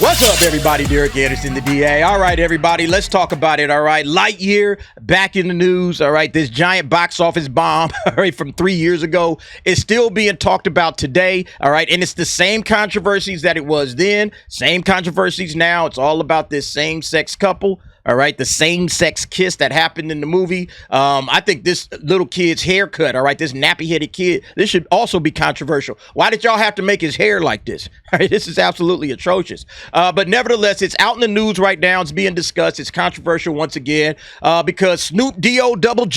What's up, everybody? Derek Anderson, the DA. All right, everybody, let's talk about it. All right, Lightyear back in the news. All right, this giant box office bomb, all right, from 3 years ago is still being talked about today. All right, and it's the same controversies that it was then, same controversies now. It's all about this same-sex couple. All right, the same-sex kiss that happened in the movie. I think this little kid's haircut, all right, this nappy-headed kid, this should also be controversial. Why did y'all have to make his hair like this? All right, this is absolutely atrocious. But nevertheless, it's out in the news right now. It's being discussed. It's controversial once again because Snoop Dogg,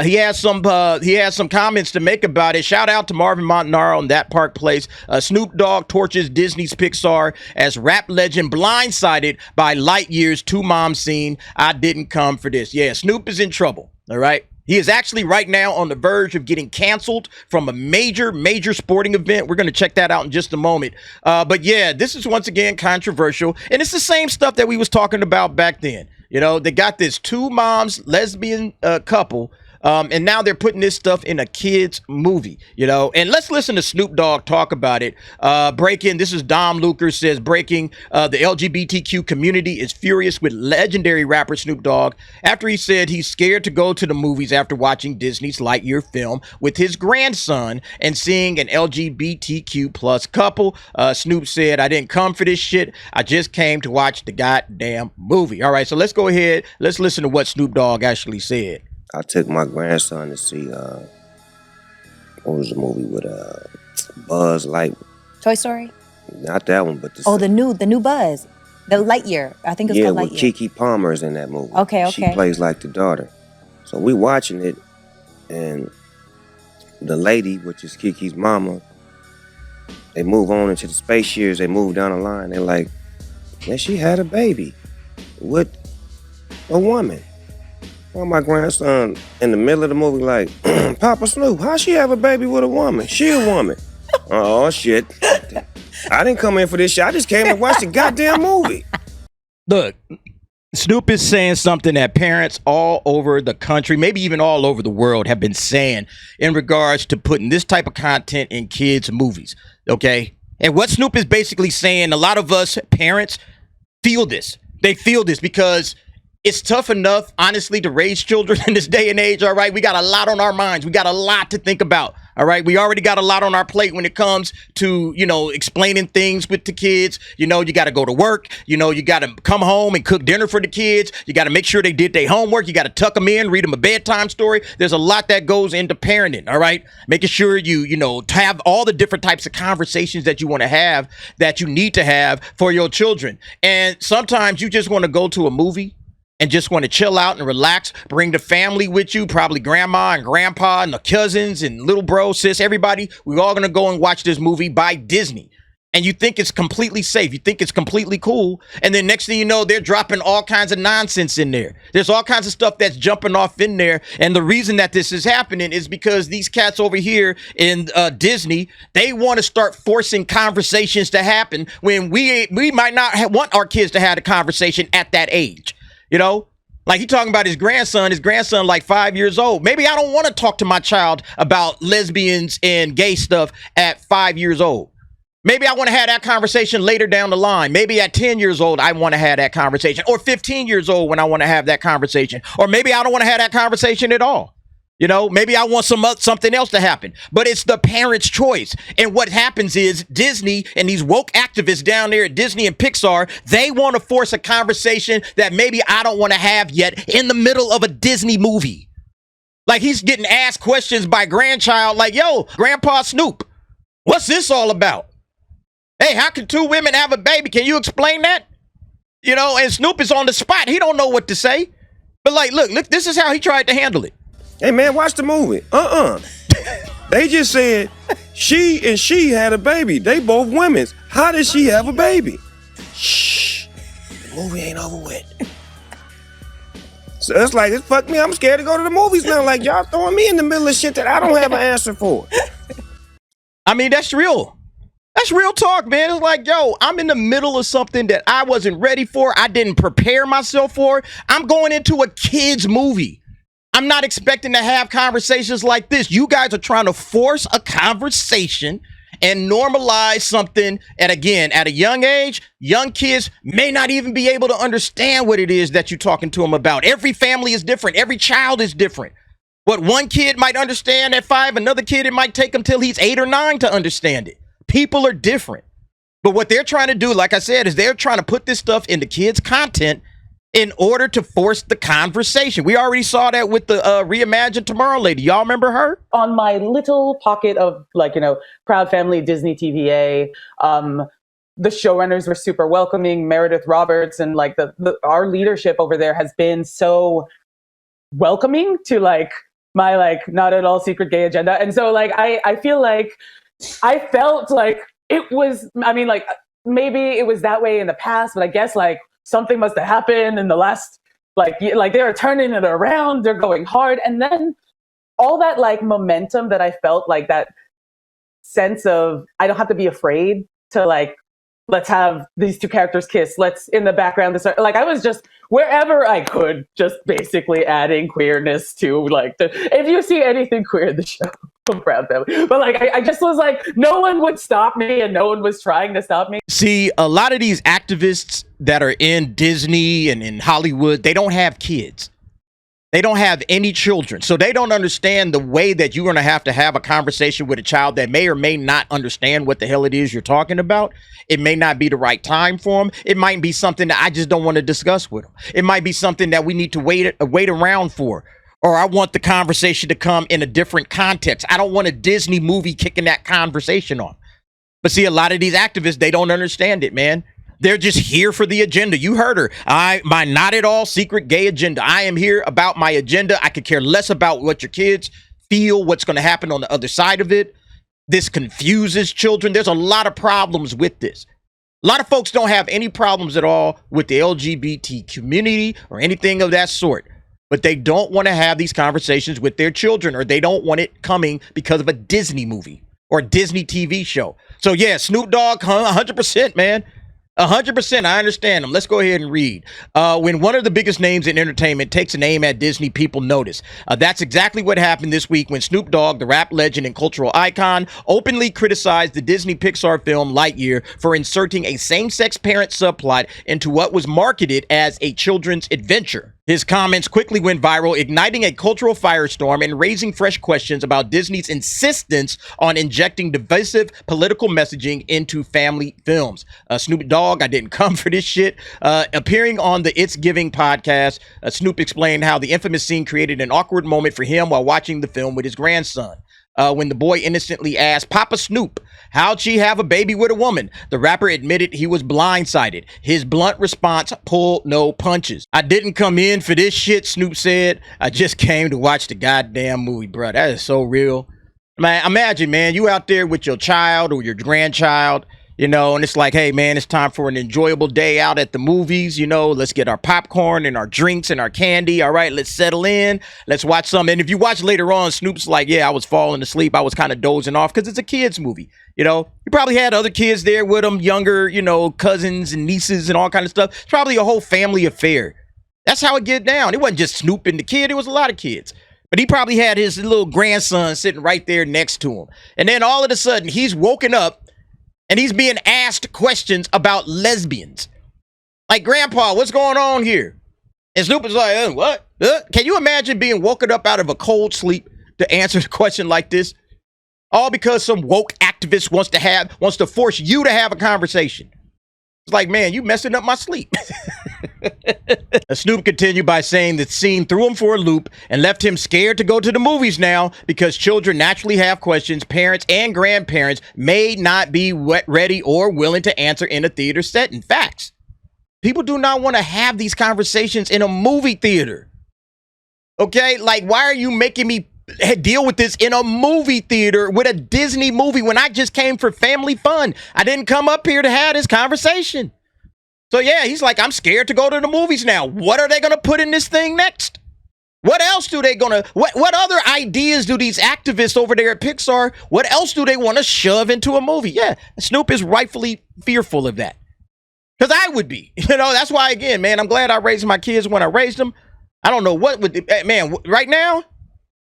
he has some comments to make about it. Shout out to Marvin Montanaro on That Park Place. Snoop Dogg torches Disney's Pixar as rap legend blindsided by Lightyear's two mom scene. I didn't come for this. Yeah, Snoop is in trouble. All right. He is actually right now on the verge of getting canceled from a major sporting event. We're going to check that out in just a moment. But yeah, this is once again controversial. And it's the same stuff that we was talking about back then. You know, they got this two moms lesbian couple. And now they're putting this stuff in a kid's movie, you know, and let's listen to Snoop Dogg talk about it. Breaking, this is Dom Luker says, breaking, the LGBTQ community is furious with legendary rapper Snoop Dogg after he said he's scared to go to the movies after watching Disney's Lightyear film with his grandson and seeing an LGBTQ plus couple. Snoop said, I didn't come for this shit. I just came to watch the goddamn movie. All right, so let's go ahead. Let's listen to what Snoop Dogg actually said. I took my grandson to see, what was the movie with Buzz Lightyear? Toy Story? Not that one, but the new Buzz. The Lightyear. I think it's called Lightyear. Yeah, with Keke Palmer's in that movie. Okay. She plays like the daughter. So we watching it, and the lady, which is Keke's mama, they move on into the space years, they move down the line, they're like, yeah, she had a baby with a woman. Well, my grandson in the middle of the movie like, Papa Snoop, how she have a baby with a woman? She a woman. Oh, shit. I didn't come in for this shit. I just came to watch the goddamn movie. Look, Snoop is saying something that parents all over the country, maybe even all over the world, have been saying in regards to putting this type of content in kids' movies, okay? And what Snoop is basically saying, a lot of us parents feel this. They feel this because it's tough enough, honestly, to raise children in this day and age, all right? We got a lot on our minds. We got a lot to think about, all right? We already got a lot on our plate when it comes to, you know, explaining things with the kids. You know, you got to go to work. You know, you got to come home and cook dinner for the kids. You got to make sure they did their homework. You got to tuck them in, read them a bedtime story. There's a lot that goes into parenting, all right? Making sure you know, to have all the different types of conversations that you want to have, that you need to have for your children. And sometimes you just want to go to a movie and just want to chill out and relax, bring the family with you, probably grandma and grandpa and the cousins and little bro, sis, everybody. We're all going to go and watch this movie by Disney. And you think it's completely safe. You think it's completely cool. And then next thing you know, they're dropping all kinds of nonsense in there. There's all kinds of stuff that's jumping off in there. And the reason that this is happening is because these cats over here in Disney, they want to start forcing conversations to happen when we might not want our kids to have a conversation at that age. You know, like he talking about his grandson like 5 years old. Maybe I don't want to talk to my child about lesbians and gay stuff at 5 years old. Maybe I want to have that conversation later down the line. Maybe at 10 years old, I want to have that conversation, or 15 years old when I want to have that conversation, or maybe I don't want to have that conversation at all. You know, maybe I want something else to happen, but it's the parent's choice. And what happens is Disney and these woke activists down there at Disney and Pixar, they want to force a conversation that maybe I don't want to have yet in the middle of a Disney movie. Like he's getting asked questions by grandchild like, yo, Grandpa Snoop, what's this all about? Hey, how can two women have a baby? Can you explain that? You know, and Snoop is on the spot. He don't know what to say. But like, look, this is how he tried to handle it. Hey, man, watch the movie. They just said she had a baby. They both women's. How did she have a baby? Shh. The movie ain't over with. So it's like, fuck me, I'm scared to go to the movies now. Like, y'all throwing me in the middle of shit that I don't have an answer for. I mean, that's real. That's real talk, man. It's like, yo, I'm in the middle of something that I wasn't ready for. I didn't prepare myself for. I'm going into a kid's movie. I'm not expecting to have conversations like this. You guys are trying to force a conversation and normalize something. And again, at a young age, young kids may not even be able to understand what it is that you're talking to them about. Every family is different. Every child is different. What one kid might understand at 5, another kid, it might take him till he's 8 or 9 to understand it. People are different. But what they're trying to do, like I said, is they're trying to put this stuff into kids' content in order to force the conversation. We already saw that with the Reimagine Tomorrow lady. Y'all remember her? On my little pocket of, like, Proud Family, Disney TVA, the showrunners were super welcoming. Meredith Roberts and like our leadership over there has been so welcoming to like my like not at all secret gay agenda. And so like I feel like I felt like it was, I mean, like maybe it was that way in the past, but I guess like something must have happened in the last, like they're turning it around, they're going hard. And then all that like momentum that I felt, like that sense of, I don't have to be afraid to like, let's have these two characters kiss. Let's in the background, like I was just wherever I could, just basically adding queerness to like if you see anything queer in the show, I'm Proud Family. But like I just was like, no one would stop me and no one was trying to stop me. See, a lot of these activists that are in Disney and in Hollywood, they don't have kids. They don't have any children. So they don't understand the way that you're going to have a conversation with a child that may or may not understand what the hell it is you're talking about. It may not be the right time for them. It might be something that I just don't want to discuss with them. It might be something that we need to wait around for. Or I want the conversation to come in a different context. I don't want a Disney movie kicking that conversation off. But see, a lot of these activists, they don't understand it, man. They're just here for the agenda. You heard her. My not at all secret gay agenda. I am here about my agenda. I could care less about what your kids feel, what's going to happen on the other side of it. This confuses children. There's a lot of problems with this. A lot of folks don't have any problems at all with the LGBT community or anything of that sort. But they don't want to have these conversations with their children, or they don't want it coming because of a Disney movie or a Disney TV show. So yeah, Snoop Dogg, 100%, man. 100%. I understand them. Let's go ahead and read. When one of the biggest names in entertainment takes an aim at Disney, people notice. That's exactly what happened this week when Snoop Dogg, the rap legend and cultural icon, openly criticized the Disney Pixar film Lightyear for inserting a same-sex parent subplot into what was marketed as a children's adventure. His comments quickly went viral, igniting a cultural firestorm and raising fresh questions about Disney's insistence on injecting divisive political messaging into family films. Snoop Dogg, I didn't come for this shit. Appearing on the It's Giving podcast, Snoop explained how the infamous scene created an awkward moment for him while watching the film with his grandson. When the boy innocently asked, "Papa Snoop, how'd she have a baby with a woman?" the rapper admitted he was blindsided. His blunt response pulled no punches. "I didn't come in for this shit," Snoop said. "I just came to watch the goddamn movie," bro. That is so real. Man, imagine, man, you out there with your child or your grandchild, and it's like, hey, man, it's time for an enjoyable day out at the movies. Let's get our popcorn and our drinks and our candy. All right, let's settle in. Let's watch something. And if you watch later on, Snoop's like, yeah, I was falling asleep. I was kind of dozing off because it's a kid's movie. He probably had other kids there with him, younger, cousins and nieces and all kind of stuff. It's probably a whole family affair. That's how it get down. It wasn't just Snoop and the kid. It was a lot of kids. But he probably had his little grandson sitting right there next to him. And then all of a sudden, he's woken up and he's being asked questions about lesbians. Like, Grandpa, what's going on here? And Snoop is like, what? Can you imagine being woken up out of a cold sleep to answer a question like this? All because some woke activist wants to force you to have a conversation. It's like, man, you messing up my sleep. Snoop continued by saying the scene threw him for a loop and left him scared to go to the movies now because children naturally have questions parents and grandparents may not be ready or willing to answer in a theater setting. Facts. People do not want to have these conversations in a movie theater. Okay? Like, why are you making me deal with this in a movie theater with a Disney movie when I just came for family fun? I didn't come up here to have this conversation. So yeah, he's like, I'm scared to go to the movies now. What are they going to put in this thing next? What else do they going to, what other ideas do these activists over there at Pixar, what else do they want to shove into a movie? Yeah, Snoop is rightfully fearful of that. Because I would be, that's why, again, man, I'm glad I raised my kids when I raised them. I don't know what would, man, right now,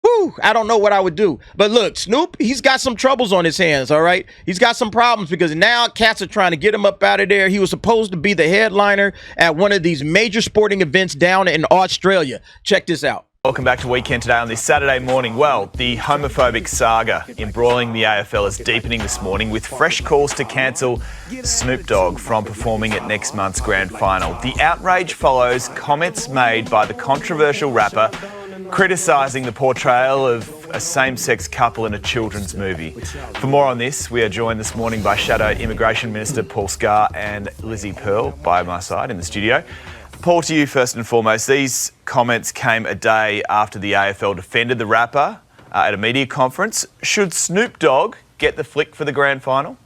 Whew, I don't know what I would do. But look, Snoop, he's got some troubles on his hands, all right? He's got some problems because now cats are trying to get him up out of there. He was supposed to be the headliner at one of these major sporting events down in Australia. Check this out. Welcome back to Weekend Today on this Saturday morning. Well, the homophobic saga embroiling the AFL is deepening this morning with fresh calls to cancel Snoop Dogg from performing at next month's grand final. The outrage follows comments made by the controversial rapper criticising the portrayal of a same-sex couple in a children's movie. For more on this, we are joined this morning by Shadow Immigration Minister Paul Scar and Lizzie Pearl by my side in the studio. Paul, to you first and foremost. These comments came a day after the AFL defended the rapper at a media conference. Should Snoop Dogg get the flick for the grand final?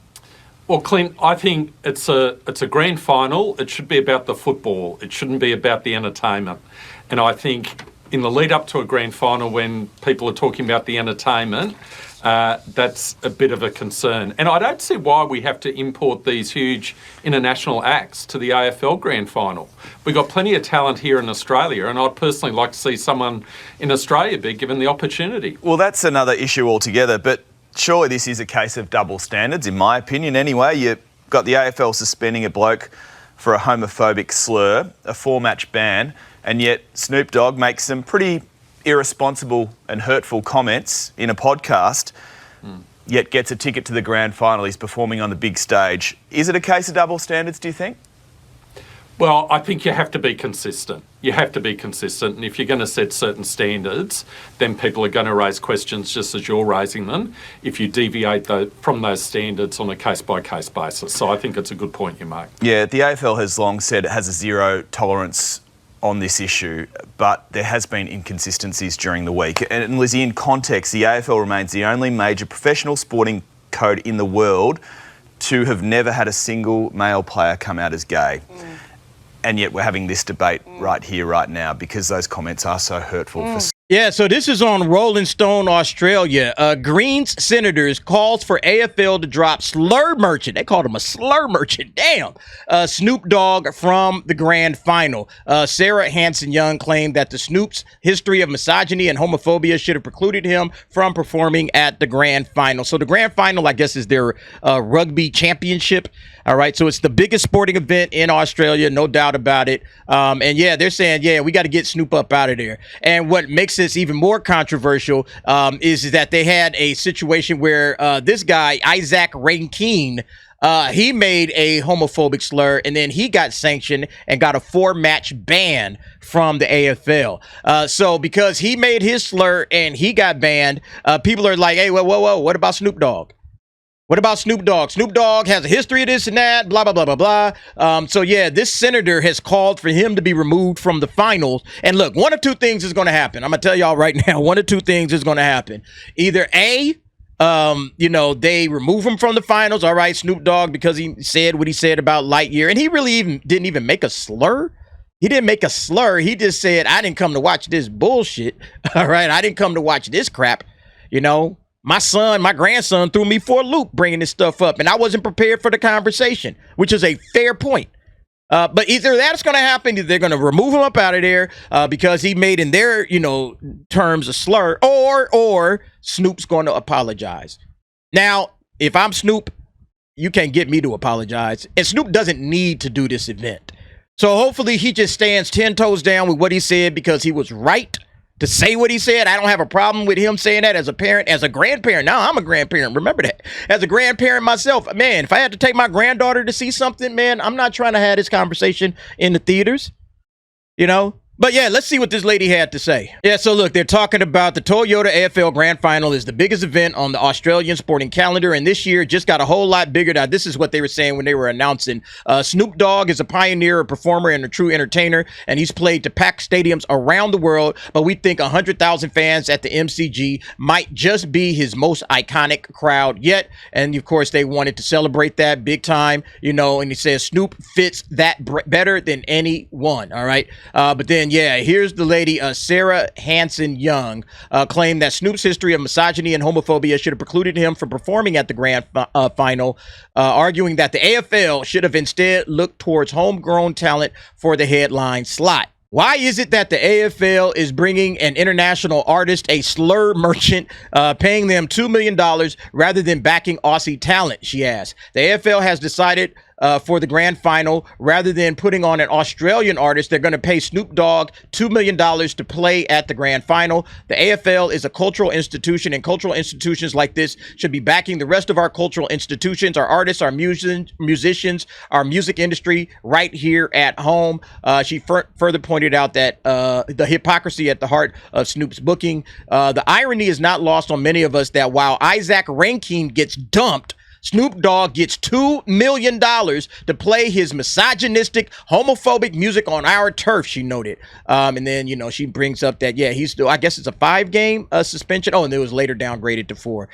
Well, Clint, I think it's a grand final. It should be about the football. It shouldn't be about the entertainment. And I think in the lead up to a grand final, when people are talking about the entertainment, that's a bit of a concern. And I don't see why we have to import these huge international acts to the AFL grand final. We've got plenty of talent here in Australia, and I'd personally like to see someone in Australia be given the opportunity. Well, that's another issue altogether, but surely this is a case of double standards, in my opinion anyway. You've got the AFL suspending a bloke for a homophobic slur, a 4-match ban, and yet Snoop Dogg makes some pretty irresponsible and hurtful comments in a podcast, yet gets a ticket to the grand final. He's performing on the big stage. Is it a case of double standards, do you think? Well, I think you have to be consistent. You have to be consistent. And if you're going to set certain standards, then people are going to raise questions just as you're raising them if you deviate from those standards on a case-by-case basis. So I think it's a good point you make. Yeah, the AFL has long said it has a zero tolerance on this issue, but there has been inconsistencies during the week. And Lizzie, in context, the AFL remains the only major professional sporting code in the world to have never had a single male player come out as gay. And yet we're having this debate right here, right now, because those comments are so hurtful. Yeah, so this is on Rolling Stone Australia. Greens senators calls for AFL to drop slur merchant. They called him a slur merchant. Damn. Snoop Dogg from the grand final. Sarah Hanson-Young claimed that the Snoop's history of misogyny and homophobia should have precluded him from performing at the grand final. So the grand final, I guess, is their rugby championship. All right, so it's the biggest sporting event in Australia, no doubt about it. And yeah, they're saying, yeah, we got to get Snoop up out of there. And what makes this even more controversial is that they had a situation where this guy, Isaac Rankine, he made a homophobic slur, and then he got sanctioned and got a 4-match ban from the AFL. So because he made his slur and he got banned, people are like, hey, whoa, what about Snoop Dogg? What about Snoop Dogg? Snoop Dogg has a history of this and that, blah, blah, blah, blah, blah. So, yeah, this senator has called for him to be removed from the finals. And look, one of two things is going to happen. I'm going to tell y'all right now, one of two things is going to happen. Either A, they remove him from the finals. All right, Snoop Dogg, because he said what he said about Lightyear. And he really didn't even make a slur. He didn't make a slur. He just said, I didn't come to watch this bullshit. All right, I didn't come to watch this crap, My grandson threw me for a loop bringing this stuff up, and I wasn't prepared for the conversation, which is a fair point. But either that's going to happen, either they're going to remove him up out of there because he made in their, terms a slur, or Snoop's going to apologize. Now, if I'm Snoop, you can't get me to apologize. And Snoop doesn't need to do this event. So hopefully he just stands 10 toes down with what he said because he was right to say what he said. I don't have a problem with him saying that as a parent, as a grandparent. Now I'm a grandparent. Remember that. As a grandparent myself, man, if I had to take my granddaughter to see something, man, I'm not trying to have this conversation in the theaters, But yeah, let's see what this lady had to say. Yeah, so look, they're talking about the Toyota AFL Grand Final is the biggest event on the Australian sporting calendar, and this year just got a whole lot bigger. Now, this is what they were saying when they were announcing. Snoop Dogg is a pioneer, a performer, and a true entertainer, and he's played to packed stadiums around the world, but we think 100,000 fans at the MCG might just be his most iconic crowd yet, and of course, they wanted to celebrate that big time, and he says Snoop fits that better than anyone, all right? But then, yeah, here's the lady, Sarah Hanson-Young, claimed that Snoop's history of misogyny and homophobia should have precluded him from performing at the grand final, arguing that the AFL should have instead looked towards homegrown talent for the headline slot. Why is it that the AFL is bringing an international artist, a slur merchant, paying them $2 million rather than backing Aussie talent, she asked. The AFL has decided for the grand final, rather than putting on an Australian artist, they're going to pay Snoop Dogg $2 million to play at the grand final. The AFL is a cultural institution, and cultural institutions like this should be backing the rest of our cultural institutions, our artists, our musicians, our music industry right here at home. She further pointed out that the hypocrisy at the heart of Snoop's booking. The irony is not lost on many of us that while Isaac Rankine gets dumped, Snoop Dogg gets $2 million to play his misogynistic, homophobic music on our turf, she noted. And then, you know, she brings up that, yeah, he's still, I guess it's a 5-game suspension. Oh, and it was later downgraded to 4.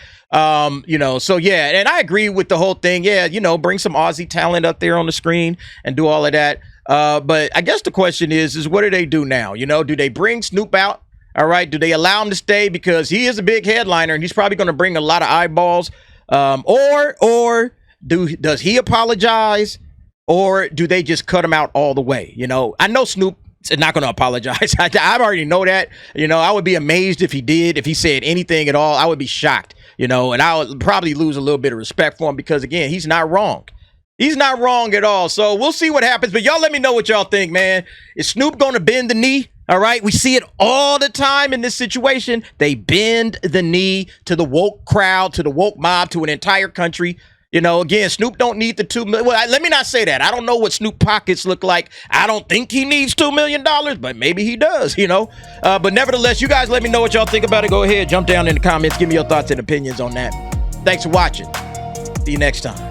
You know, so yeah, and I agree with the whole thing. Yeah, you know, bring some Aussie talent up there on the screen and do all of that. But I guess the question is what do they do now? You know, do they bring Snoop out? All right. Do they allow him to stay? Because he is a big headliner and he's probably going to bring a lot of eyeballs. Or does he apologize, or do they just cut him out all the way? You know, I know Snoop is not going to apologize. I already know that. You know, I would be amazed if he did, if he said anything at all. I would be shocked, you know, and I would probably lose a little bit of respect for him because, again, he's not wrong. He's not wrong at all. So we'll see what happens. But y'all let me know what y'all think, man. Is Snoop going to bend the knee? All right, we see it all the time in this situation. They bend the knee to the woke crowd, to the woke mob, to an entire country. You know, again, Snoop don't need the $2 million. Well, let me not say that. I don't know what Snoop pockets look like. I don't think he needs $2 million, but maybe he does, you know. But nevertheless, you guys let me know what y'all think about it. Go ahead, jump down in the comments. Give me your thoughts and opinions on that. Thanks for watching. See you next time.